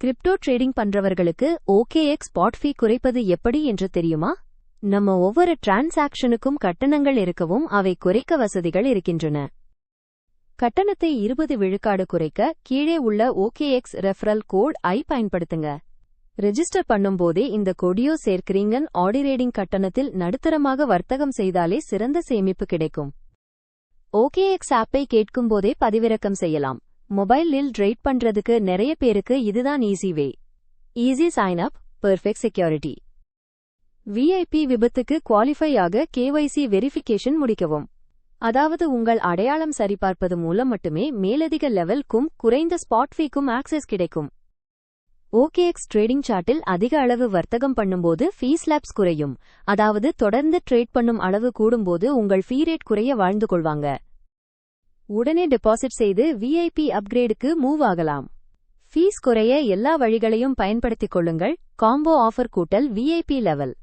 Crypto trading பண்றவர்களுக்கு OKX spot ஃபீ குறைப்பது எப்படி என்று தெரியுமா? நம்ம ஒவ்வொரு டிரான்சாக்ஷனுக்கும் கட்டணங்கள் இருக்கவும் அவை குறைக்க வசதிகள் இருக்கின்றன. கட்டணத்தை 20 விழுக்காடு குறைக்க கீழே உள்ள OKX ரெஃபரல் கோட் ஐ பயன்படுத்துங்க. ரெஜிஸ்டர் பண்ணும்போதே இந்த கொடியோ சேர்க்கிறீங்கன் ஆடிரேடிங் கட்டணத்தில் நடுத்தரமாக வர்த்தகம் செய்தாலே சிறந்த சேமிப்பு கிடைக்கும். OKX ஆப்பை கேட்கும்போதே பதிவிறக்கம் செய்யலாம். மொபைலில் ட்ரேட் பண்றதுக்கு நிறைய பேருக்கு இதுதான் easy way. Easy sign up, perfect security. VIP விபத்துக்கு குவாலிஃபை ஆக KYC வெரிஃபிகேஷன் முடிக்கவும். அதாவது உங்கள் அடையாளம் சரிபார்ப்பது மூலம் மட்டுமே மேலதிக லெவல்க்கும் குறைந்த ஸ்பாட் ஃபீக்கும் ஆக்சஸ் கிடைக்கும். OKX ட்ரேடிங் சார்ட்டில் அதிக அளவு வர்த்தகம் பண்ணும்போது ஃபீ ஸ்லாப்ஸ் குறையும். அதாவது தொடர்ந்து ட்ரேட் பண்ணும் அளவு கூடும்போது உங்கள் ஃபீ ரேட் குறைய வாழ்ந்து கொள்வாங்க. உடனே டெபாசிட் செய்து VIP அப்கிரேடுக்கு மூவ் ஆகலாம். ஃபீஸ் குறைய எல்லா வழிகளையும் பயன்படுத்திக் கொள்ளுங்கள். காம்போ ஆஃபர் கூட்டல் VIP லெவல்.